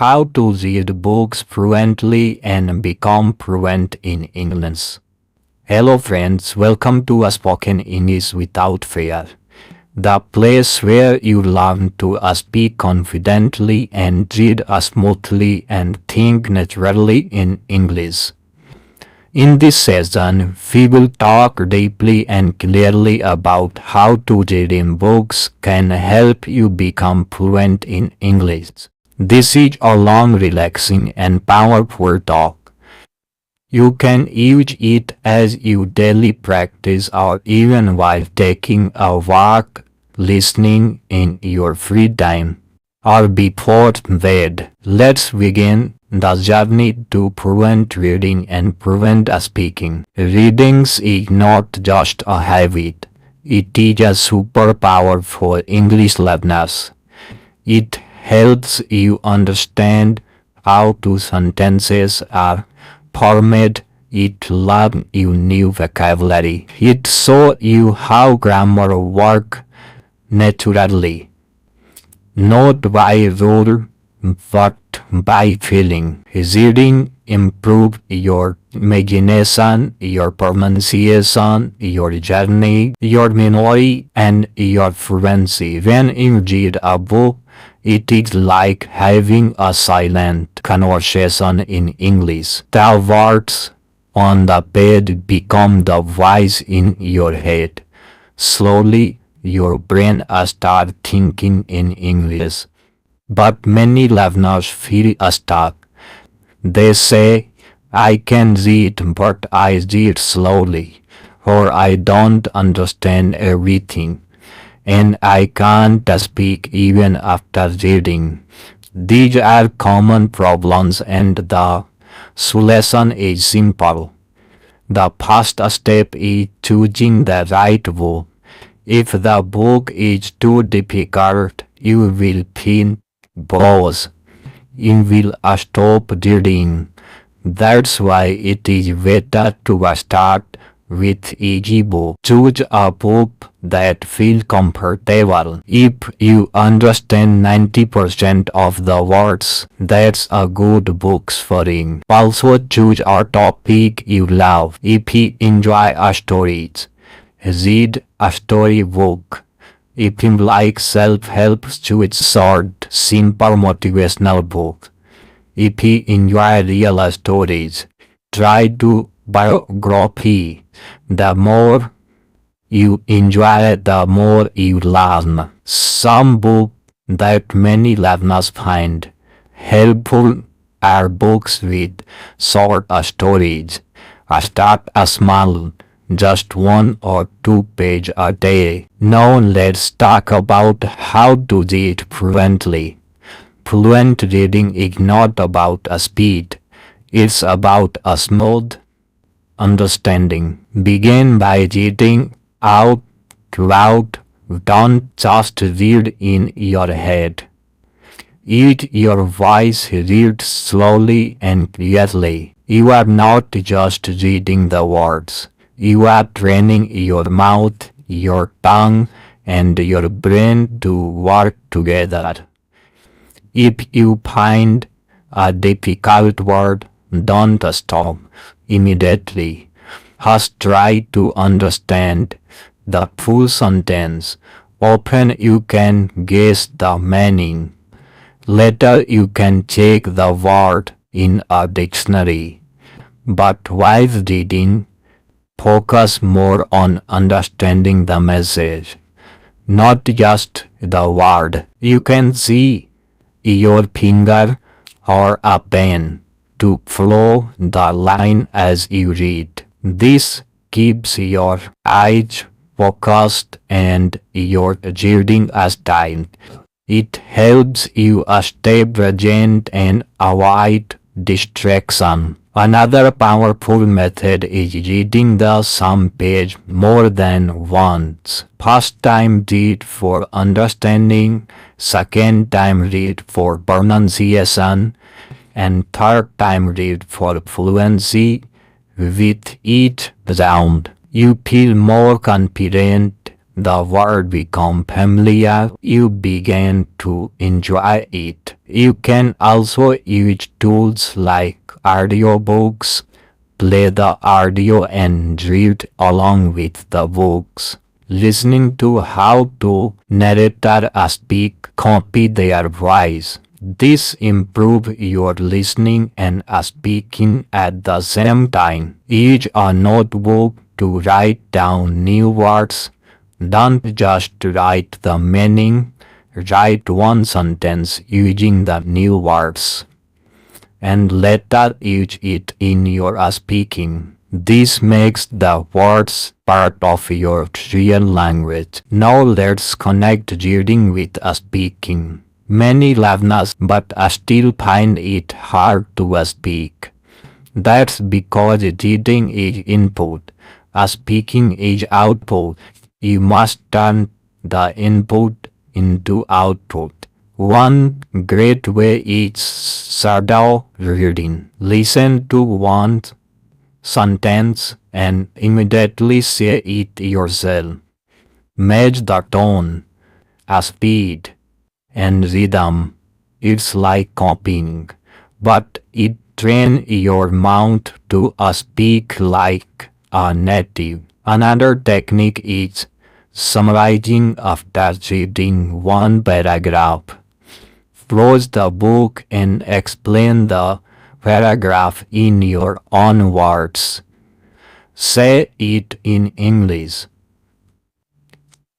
how to read books fluently and become fluent in English. Hello friends, welcome to a Spoken English Without Fear, the place where you learn to speak confidently and read smoothly and think naturally in English. In this session, we will talk deeply and clearly about how to reading books can help you become fluent in English. This is a long, relaxing, and powerful talk. You can use it as your daily practice or even while taking a walk, listening in your free time, or before bed. Let's begin the journey to fluent reading and fluent speaking. Reading is not just a habit, it is a superpower for English learners. It helps you understand how two sentences are formed. It learns you new vocabulary. It shows you how grammar works naturally, not by rule, but by feeling. Reading improves your imagination, your pronunciation, your journey, your memory, and your fluency. When you read a book, it is like having a silent conversation in English. The words on the page become the voice in your head. Slowly, your brain starts thinking in English. But many learners feel stuck. They say, I can read but I read slowly, or I don't understand everything, and I can't speak even after reading. These are common problems and the solution is simple. The first step is choosing the right book. If the book is too difficult, you will feel bored. You will stop reading. That's why it is better to start with easy book. Choose a book that feels comfortable. If you understand 90% of the words, that's a good book for you. Also choose a topic you love. If you enjoy stories, read a storybook. If you like self-help, choose short, simple motivational book. If you enjoy real stories, try to biography. The more you enjoy, the more you learn. Some books that many learners find helpful are books with short stories. Start small, just 1 or 2 pages a day. Now let's talk about how to read fluently. Fluent reading is not about speed, it's about a smooth understanding. Begin by reading out loud. Don't just read in your head. Use your voice, read slowly and clearly. You are not just reading the words. You are training your mouth, your tongue, and your brain to work together. If you find a difficult word, don't stop immediately. Just try to understand the full sentence. Often you can guess the meaning. Later you can check the word in a dictionary. But while reading, focus more on understanding the message, not just the word. You can see your finger or a pen to follow the line as you read. This keeps your eyes focused and your reading style. It helps you stay present and avoid distraction. Another powerful method is reading the same page more than once. First time read for understanding, second time read for pronunciation, and third time read for fluency. With each round, you feel more confident The word become familiar, you begin to enjoy it. You can also use tools like audiobooks, play the audio and read along with the books. Listening to how to narrator speak copy their voice. This improve your listening and speaking at the same time. Use a notebook to write down new words. Don't just write the meaning, write one sentence using the new words and later use it in your speaking. This makes the words part of your real language. Now let's connect reading with speaking. Many learners but still find it hard to speak. That's because reading is input, speaking is output. You must turn the input into output. One great way is shadow reading. Listen to one sentence and immediately say it yourself. Match the tone, speed, and rhythm. It's like copying, but it trains your mouth to speak like a native. Another technique is summarizing after reading one paragraph. Close the book and explain the paragraph in your own words. Say it in English.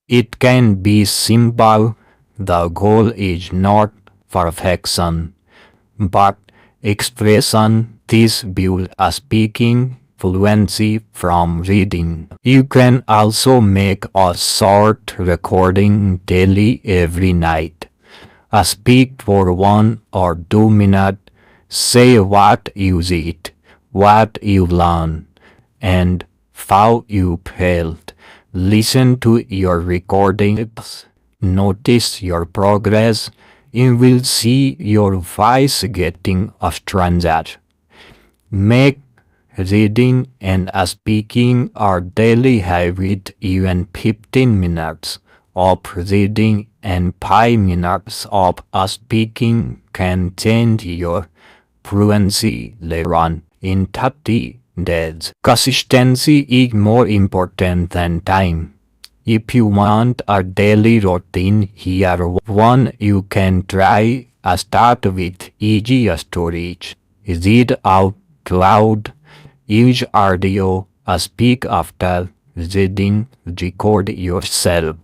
It can be simple. The goal is not perfection, but expression. This builds a speaking fluency from reading. You can also make a short recording daily every night. Speak for 1 or 2 minutes. Say what you did, what you learned, and how you felt. Listen to your recordings. Notice your progress. You will see your voice getting stronger. Make reading and speaking a daily habit. Even 15 minutes of reading and 5 minutes of speaking can change your fluency later on in 30 days. Consistency is more important than time. If you want a daily routine, here one you can try. Start with easy storage. Read out loud. Use audio. Speak after reading. Record yourself.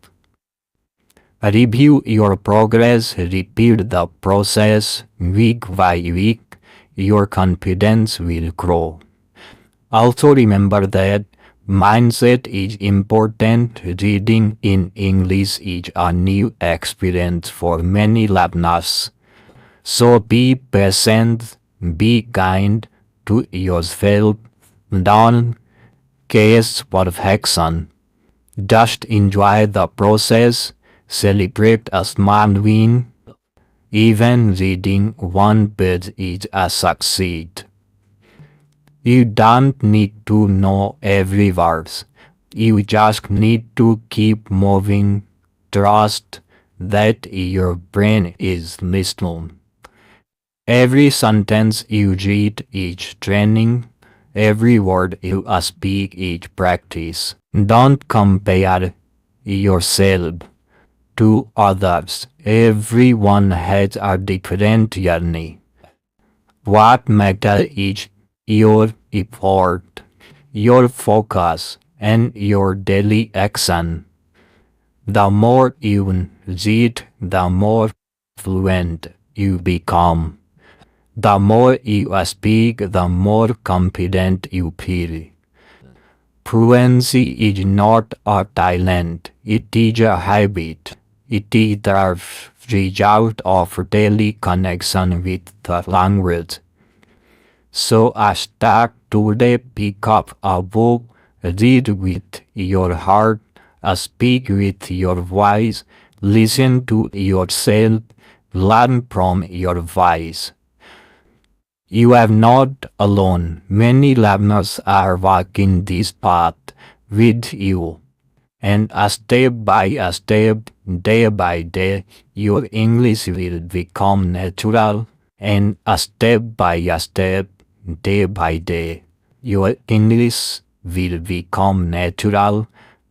Review your progress. Repeat the process week by week. Your confidence will grow. Also remember that mindset is important. Reading in English is a new experience for many learners. So be patient, be kind to yourself. Don't chase perfection. Just enjoy the process. Celebrate a small win. Even reading one page is a success. You don't need to know every verse. You just need to keep moving. Trust that your brain is listening. Every sentence you read is training. Every word you speak is practice. Don't compare yourself to others. Everyone has a different journey. What matters is your effort, your focus, and your daily action. The more you read, the more fluent you become. The more you speak, the more confident you feel. Fluency is not a talent, it is a habit. It is the result of daily connection with the language. So start today. Pick up a book, read with your heart, speak with your voice, listen to yourself, learn from your voice. You are not alone. Many learners are walking this path with you. And step by step, day by day, your English will become natural. And step by step, day by day, your English will become natural,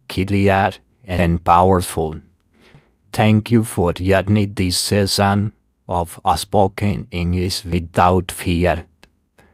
clear, and powerful. Thank you for joining this session of spoken English without fear.